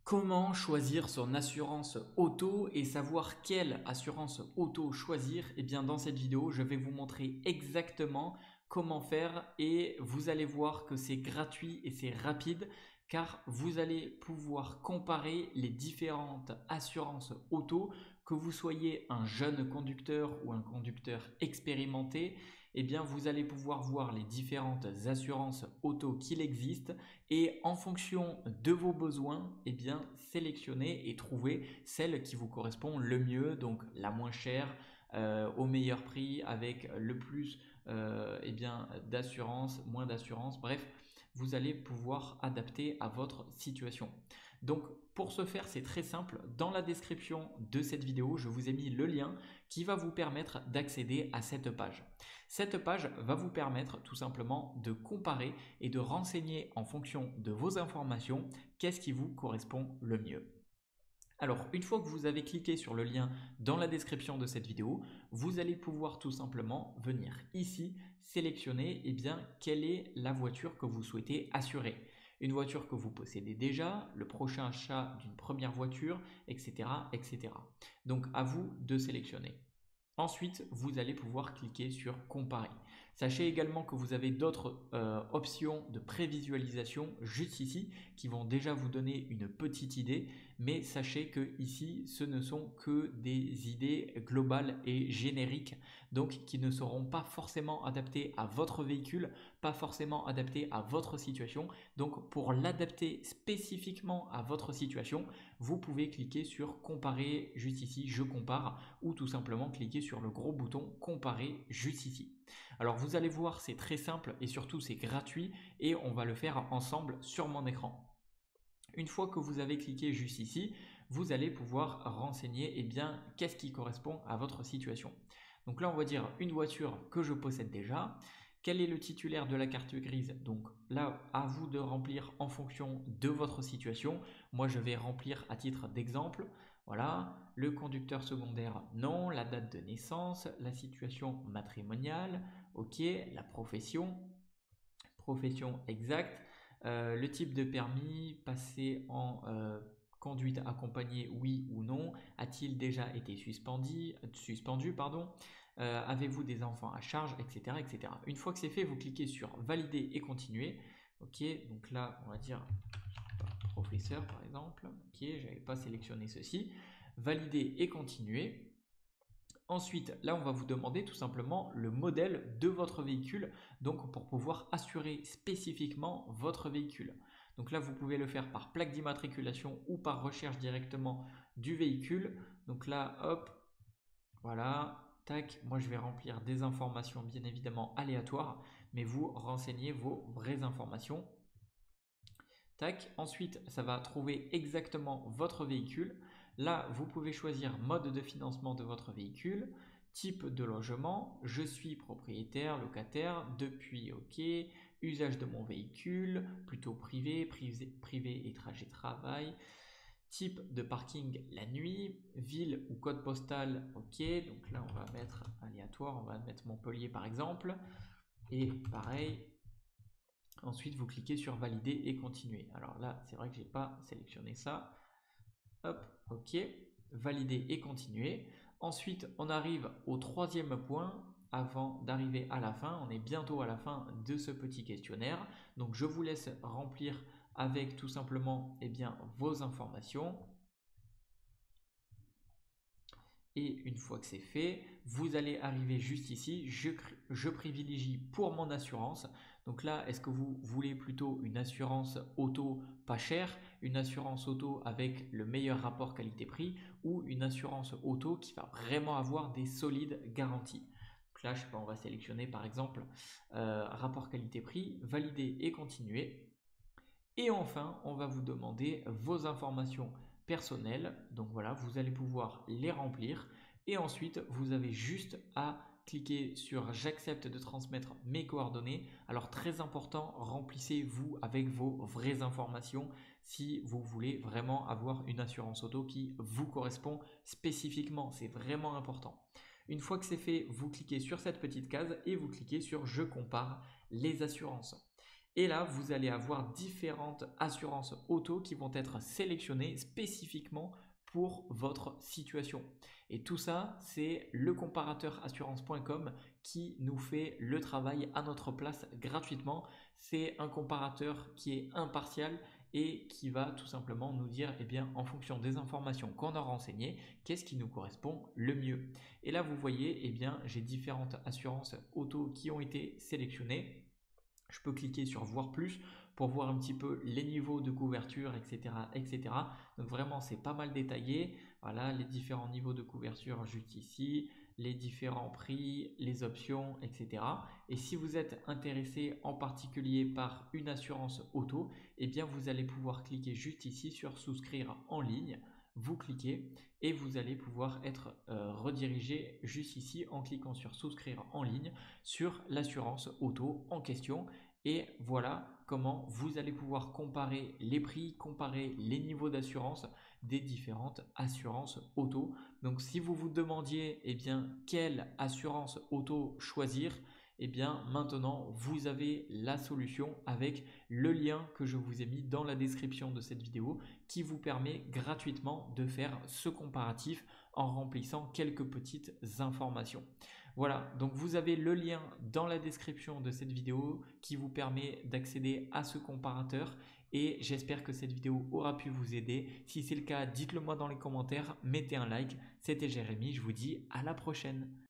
Comment choisir son assurance auto et savoir quelle assurance auto choisir? Eh bien, dans cette vidéo, je vais vous montrer exactement comment faire et vous allez voir que c'est gratuit et c'est rapide car vous allez pouvoir comparer les différentes assurances auto, que vous soyez un jeune conducteur ou un conducteur expérimenté. Eh bien, vous allez pouvoir voir les différentes assurances auto qu'il existe et en fonction de vos besoins, eh bien, sélectionnez et trouvez celle qui vous correspond le mieux, donc la moins chère, au meilleur prix, avec le plus eh bien, d'assurance, moins d'assurance, bref, vous allez pouvoir adapter à votre situation. Donc pour ce faire, c'est très simple. Dans la description de cette vidéo, je vous ai mis le lien qui va vous permettre d'accéder à cette page. Cette page va vous permettre tout simplement de comparer et de renseigner en fonction de vos informations qu'est-ce qui vous correspond le mieux. Alors, une fois que vous avez cliqué sur le lien dans la description de cette vidéo, vous allez pouvoir tout simplement venir ici sélectionner quelle est la voiture que vous souhaitez assurer. Une voiture que vous possédez déjà, le prochain achat d'une première voiture, etc., etc. Donc, à vous de sélectionner. Ensuite, vous allez pouvoir cliquer sur comparer. Sachez également que vous avez d'autres options de prévisualisation juste ici qui vont déjà vous donner une petite idée, mais sachez que ici ce ne sont que des idées globales et génériques, donc qui ne seront pas forcément adaptées à votre véhicule, pas forcément adaptées à votre situation. Donc pour l'adapter spécifiquement à votre situation, vous pouvez cliquer sur comparer juste ici, je compare, ou tout simplement cliquer sur le gros bouton comparer juste ici. Alors vous allez voir, c'est très simple et surtout c'est gratuit et on va le faire ensemble sur mon écran. Une fois que vous avez cliqué juste ici, vous allez pouvoir renseigner qu'est-ce qui correspond à votre situation. Donc là, on va dire une voiture que je possède déjà. Quel est le titulaire de la carte grise? Donc là, à vous de remplir en fonction de votre situation. Moi, je vais remplir à titre d'exemple. Voilà, le conducteur secondaire, non. La date de naissance, la situation matrimoniale, ok. La profession, profession exacte. Le type de permis, passé en conduite accompagnée, oui ou non. A-t-il déjà été suspendu pardon. Avez-vous des enfants à charge, etc., etc. Une fois que c'est fait, vous cliquez sur valider et continuer. Ok, donc là, on va dire professeur par exemple. Ok, j'avais pas sélectionné ceci. Valider et continuer. Ensuite, là, on va vous demander tout simplement le modèle de votre véhicule, donc pour pouvoir assurer spécifiquement votre véhicule. Donc là, vous pouvez le faire par plaque d'immatriculation ou par recherche directement du véhicule. Donc là, hop, voilà, tac, moi je vais remplir des informations bien évidemment aléatoires, mais vous renseignez vos vraies informations. Tac, ensuite, ça va trouver exactement votre véhicule. Là, vous pouvez choisir mode de financement de votre véhicule, type de logement, je suis propriétaire, locataire, depuis OK, usage de mon véhicule, plutôt privé et trajet travail, type de parking la nuit, ville ou code postal OK, donc là on va mettre aléatoire, on va mettre Montpellier par exemple, et pareil. Ensuite, vous cliquez sur valider et continuer. Alors là, c'est vrai que je n'ai pas sélectionné ça. Hop, OK, valider et continuer. Ensuite, on arrive au troisième point avant d'arriver à la fin. On est bientôt à la fin de ce petit questionnaire. Donc, je vous laisse remplir avec tout simplement vos informations. Et une fois que c'est fait, vous allez arriver juste ici. Je privilégie pour mon assurance. Donc là, est-ce que vous voulez plutôt une assurance auto pas chère, une assurance auto avec le meilleur rapport qualité-prix ou une assurance auto qui va vraiment avoir des solides garanties? Donc là, je sais pas, on va sélectionner par exemple rapport qualité-prix, valider et continuer. Et enfin, on va vous demander vos informations personnelles. Donc voilà, vous allez pouvoir les remplir. Et ensuite, vous avez juste à cliquer sur j'accepte de transmettre mes coordonnées. Alors très important, remplissez-vous avec vos vraies informations si vous voulez vraiment avoir une assurance auto qui vous correspond spécifiquement. C'est vraiment important. Une fois que c'est fait, vous cliquez sur cette petite case et vous cliquez sur je compare les assurances. Et là, vous allez avoir différentes assurances auto qui vont être sélectionnées spécifiquement pour votre situation. Et tout ça, c'est le comparateur assurance.com qui nous fait le travail à notre place gratuitement. C'est un comparateur qui est impartial et qui va tout simplement nous dire, eh bien, en fonction des informations qu'on a renseignées, qu'est-ce qui nous correspond le mieux. Et là, vous voyez, eh bien, j'ai différentes assurances auto qui ont été sélectionnées. Je peux cliquer sur voir plus pour voir un petit peu les niveaux de couverture, etc., etc. Donc vraiment, c'est pas mal détaillé. Voilà, les différents niveaux de couverture juste ici, les différents prix, les options, etc. Et si vous êtes intéressé en particulier par une assurance auto, eh bien vous allez pouvoir cliquer juste ici sur souscrire en ligne. Vous cliquez et vous allez pouvoir être redirigé juste ici en cliquant sur souscrire en ligne sur l'assurance auto en question. Et voilà comment vous allez pouvoir comparer les prix, comparer les niveaux d'assurance des différentes assurances auto. Donc si vous vous demandiez eh bien, quelle assurance auto choisir, eh bien maintenant vous avez la solution avec le lien que je vous ai mis dans la description de cette vidéo qui vous permet gratuitement de faire ce comparatif en remplissant quelques petites informations. Voilà, donc vous avez le lien dans la description de cette vidéo qui vous permet d'accéder à ce comparateur et j'espère que cette vidéo aura pu vous aider. Si c'est le cas, dites-le moi dans les commentaires, mettez un like. C'était Jérémy, je vous dis à la prochaine.